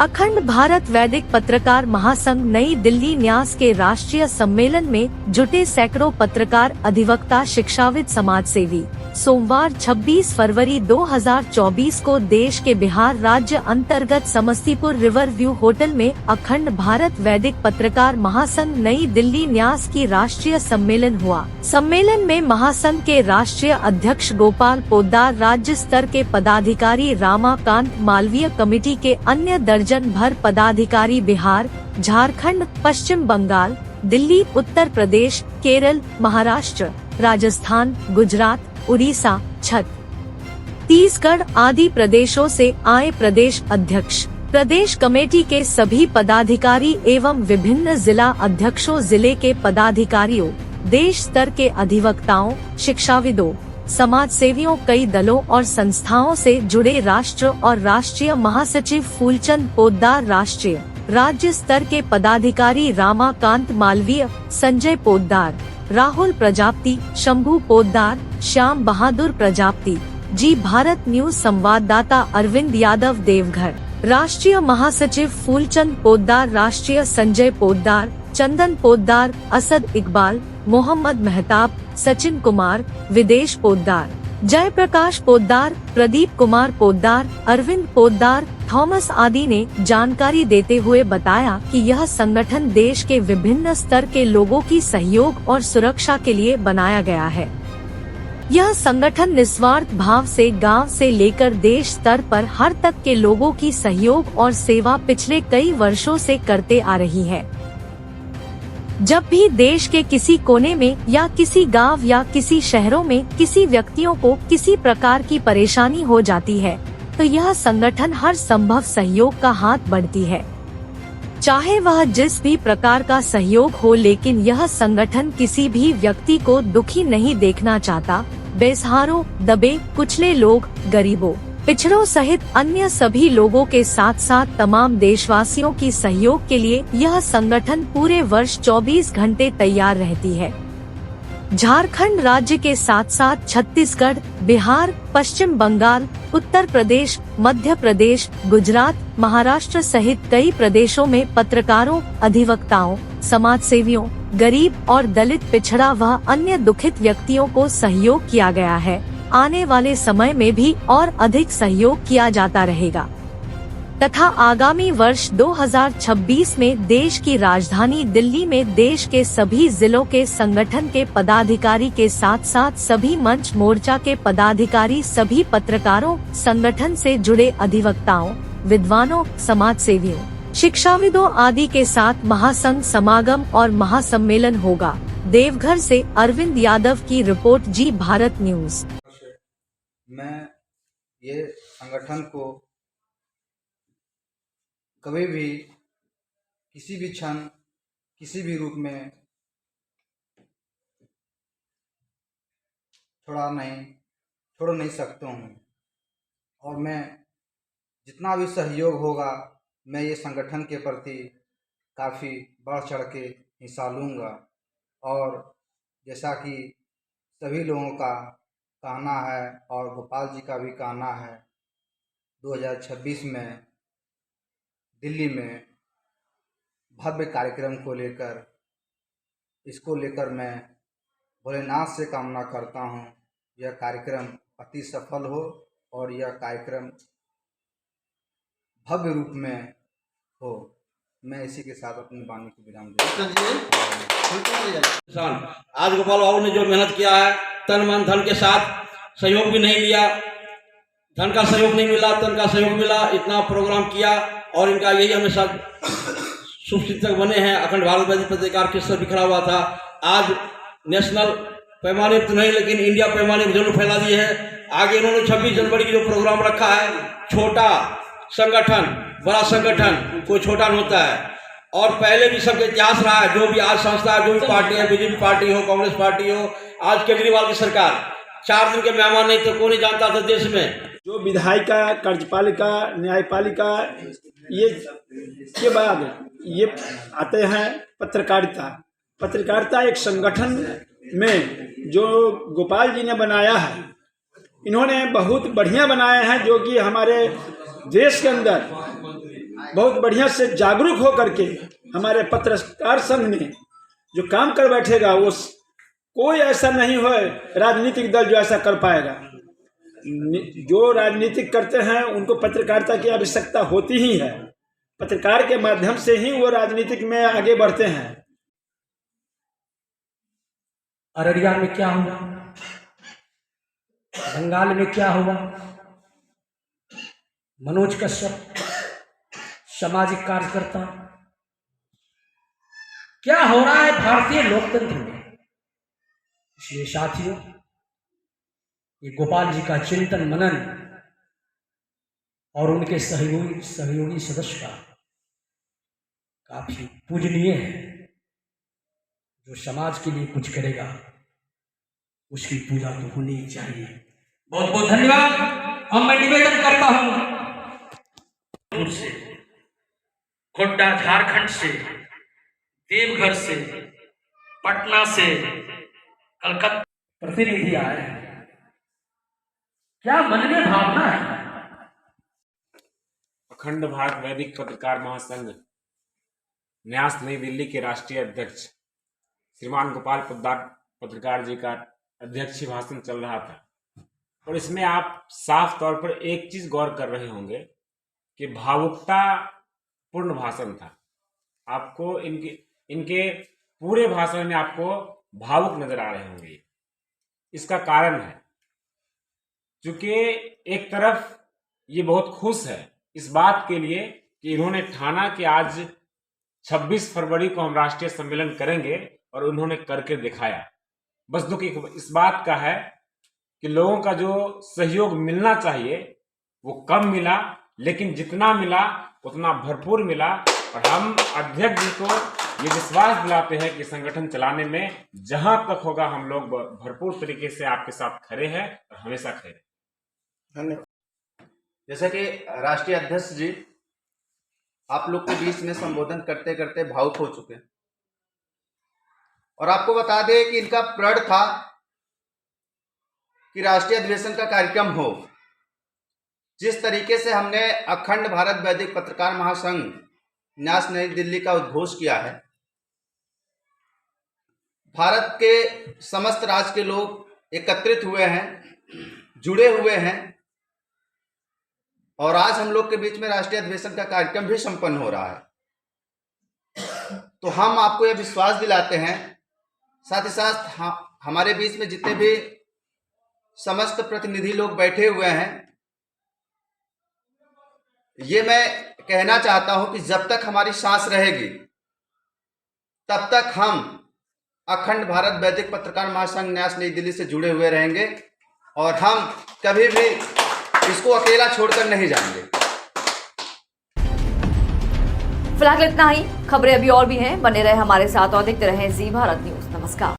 अखंड भारत वैदिक पत्रकार महासंघ नई दिल्ली न्यास के राष्ट्रीय सम्मेलन में जुटे सैकड़ों पत्रकार, अधिवक्ता, शिक्षाविद, समाजसेवी सोमवार 26 फरवरी 2024 को देश के बिहार राज्य अंतर्गत समस्तीपुर रिवर व्यू होटल में अखंड भारत वैदिक पत्रकार महासंघ नई दिल्ली न्यास की राष्ट्रीय सम्मेलन हुआ। सम्मेलन में महासंघ के राष्ट्रीय अध्यक्ष गोपाल पोद्दार, राज्य स्तर के पदाधिकारी रामाकांत मालवीय, कमेटी के अन्य दर्जन भर पदाधिकारी बिहार, झारखंड, पश्चिम बंगाल, दिल्ली, उत्तर प्रदेश, केरल, महाराष्ट्र, राजस्थान, गुजरात, उड़ीसा, छत्तीसगढ़ आदि प्रदेशों से आए प्रदेश अध्यक्ष, प्रदेश कमेटी के सभी पदाधिकारी एवं विभिन्न जिला अध्यक्षों, जिले के पदाधिकारियों, देश स्तर के अधिवक्ताओं, शिक्षाविदों, समाज सेवियों, कई दलों और संस्थाओं से जुड़े राष्ट्र और राष्ट्रीय महासचिव फूलचंद पोद्दार, राष्ट्रीय राज्य स्तर के पदाधिकारी रामाकांत मालवीय, संजय पोद्दार, राहुल प्रजापति, शंभू पोद्दार, श्याम बहादुर प्रजापति, जी भारत न्यूज संवाददाता अरविंद यादव, देवघर राष्ट्रीय महासचिव फूलचंद पोद्दार, राष्ट्रीय संजय पोद्दार, चंदन पोद्दार, असद इकबाल, मोहम्मद मेहताब, सचिन कुमार, विदेश पोद्दार, जयप्रकाश पोद्दार, प्रदीप कुमार पोद्दार, अरविंद पोद्दार, थॉमस आदि ने जानकारी देते हुए बताया कि यह संगठन देश के विभिन्न स्तर के लोगों की सहयोग और सुरक्षा के लिए बनाया गया है। यह संगठन निस्वार्थ भाव से गांव से लेकर देश स्तर पर हर तक के लोगों की सहयोग और सेवा पिछले कई वर्षों से करते आ रही है। जब भी देश के किसी कोने में या किसी गांव या किसी शहरों में किसी व्यक्तियों को किसी प्रकार की परेशानी हो जाती है तो यह संगठन हर संभव सहयोग का हाथ बढ़ती है, चाहे वह जिस भी प्रकार का सहयोग हो, लेकिन यह संगठन किसी भी व्यक्ति को दुखी नहीं देखना चाहता। बेसहारों, दबे कुचले लोग, गरीबों, पिछड़ों सहित अन्य सभी लोगों के साथ साथ तमाम देशवासियों की सहयोग के लिए यह संगठन पूरे वर्ष 24 घंटे तैयार रहती है। झारखंड राज्य के साथ साथ छत्तीसगढ़, बिहार, पश्चिम बंगाल, उत्तर प्रदेश, मध्य प्रदेश, गुजरात, महाराष्ट्र सहित कई प्रदेशों में पत्रकारों, अधिवक्ताओं, समाजसेवियों, गरीब और दलित, पिछड़ा व अन्य दुखित व्यक्तियों को सहयोग किया गया है। आने वाले समय में भी और अधिक सहयोग किया जाता रहेगा तथा आगामी वर्ष 2026 में देश की राजधानी दिल्ली में देश के सभी जिलों के संगठन के पदाधिकारी के साथ साथ सभी मंच मोर्चा के पदाधिकारी, सभी पत्रकारों, संगठन से जुड़े अधिवक्ताओं, विद्वानों, समाजसेवियों, शिक्षाविदों आदि के साथ महासंघ समागम और महासम्मेलन होगा। देवघर से अरविंद यादव की रिपोर्ट, जी भारत न्यूज। मैं ये संगठन को कभी भी किसी भी क्षण किसी भी रूप में छोड़ नहीं सकता हूँ और मैं जितना भी सहयोग होगा मैं ये संगठन के प्रति काफ़ी बढ़ चढ़ के हिस्सा लूँगा। और जैसा कि सभी लोगों का कहना है और गोपाल जी का भी कहना है, 2026 में दिल्ली में भव्य कार्यक्रम को लेकर मैं भोलेनाथ से कामना करता हूं, यह कार्यक्रम अति सफल हो और यह कार्यक्रम भव्य रूप में हो। मैं इसी के साथ अपनी वाणी को विराम देता हूं। आज गोपाल बाबू ने जो मेहनत किया है, तन मन धन के साथ, सहयोग भी नहीं लिया, धन का सहयोग नहीं मिला, तन का सहयोग मिला, इतना प्रोग्राम किया और इनका यही हमेशा शुभ चिंतक बने हैं। अखंड भारत वैदिक पत्रकार के स्तर बिखरा हुआ था, आज नेशनल पैमाने पर तो नहीं लेकिन इंडिया पैमाने पर जरूर फैला दिए हैं। आगे इन्होंने 26 जनवरी की जो प्रोग्राम रखा है, छोटा संगठन बड़ा संगठन कोई छोटा नहीं होता है और पहले भी सबका इतिहास रहा है। जो भी आज संस्था है, जो भी पार्टी है, बीजेपी पार्टी हो, कांग्रेस पार्टी हो, आज केजरीवाल की सरकार, 4 दिन के मेहमान नहीं तो कोई नहीं जानता था देश में। जो विधायिका, कार्यपालिका, न्यायपालिका, ये के बाद ये आते हैं पत्रकारिता एक संगठन में जो गोपाल जी ने बनाया है, इन्होंने बहुत बढ़िया बनाए हैं, जो कि हमारे देश के अंदर बहुत बढ़िया से जागरूक हो करके हमारे पत्रकार संघ में जो काम कर बैठेगा वो कोई ऐसा नहीं हो राजनीतिक दल जो ऐसा कर पाएगा। जो राजनीतिक करते हैं उनको पत्रकारिता की आवश्यकता होती ही है, पत्रकार के माध्यम से ही वो राजनीतिक में आगे बढ़ते हैं। अररिया में क्या हुआ, बंगाल में क्या हुआ, मनोज कश्यप सामाजिक कार्यकर्ता, क्या हो रहा है भारतीय लोकतंत्र में। इसलिए साथियों, ये गोपाल जी का चिंतन मनन और उनके सहयोगी सदस्य का काफी पूजनीय है। जो समाज के लिए कुछ करेगा उसकी पूजा तो होनी ही चाहिए। बहुत बहुत धन्यवाद। अब मैं निवेदन करता हूं से गोड्डा झारखंड से, देवघर से, पटना से, कलकत्ता प्रतिनिधि आए हैं। क्या मन में भावना है? अखंड भारत वैदिक पत्रकार महासंघ न्यास नई दिल्ली के राष्ट्रीय अध्यक्ष श्रीमान गोपाल पोद्दार पत्रकार जी का अध्यक्षीय भाषण चल रहा था, और इसमें आप साफ तौर पर एक चीज गौर कर रहे होंगे कि भावुकता पूर्ण भाषण था। आपको इनके पूरे भाषण में आपको भावुक नजर आ रहे होंगे। इसका कारण है चूंकि एक तरफ ये बहुत खुश है इस बात के लिए कि इन्होंने ठाना कि आज 26 फरवरी को हम राष्ट्रीय सम्मेलन करेंगे, और उन्होंने करके दिखाया। बस दुख इस बात का है कि लोगों का जो सहयोग मिलना चाहिए वो कम मिला, लेकिन जितना मिला उतना भरपूर मिला। और हम अध्यक्ष जी को ये विश्वास दिलाते हैं कि संगठन चलाने में जहां तक होगा हम लोग भरपूर तरीके से आपके साथ खड़े हैं और हमेशा खड़े हैं। धन्यवाद। जैसा कि राष्ट्रीय अध्यक्ष जी आप लोग के बीच में संबोधन करते करते भावुक हो चुके हैं, और आपको बता दें कि इनका प्रण था कि राष्ट्रीय अधिवेशन का कार्यक्रम हो। जिस तरीके से हमने अखंड भारत वैदिक पत्रकार महासंघ न्यास नई दिल्ली का उद्घोष किया है, भारत के समस्त राज्य के लोग एकत्रित हुए हैं, जुड़े हुए हैं, और आज हम लोग के बीच में राष्ट्रीय अधिवेशन का कार्यक्रम भी संपन्न हो रहा है। तो हम आपको यह विश्वास दिलाते हैं, साथ ही साथ हमारे बीच में जितने भी समस्त प्रतिनिधि लोग बैठे हुए हैं, ये मैं कहना चाहता हूं कि जब तक हमारी सांस रहेगी तब तक हम अखंड भारत वैदिक पत्रकार महासंघ न्यास नई दिल्ली से जुड़े हुए रहेंगे, और हम कभी भी इसको अकेला छोड़कर नहीं जाएंगे। फिलहाल इतना ही। खबरें अभी और भी हैं, बने रहे हमारे साथ और देखते रहें जी भारत न्यूज। नमस्कार।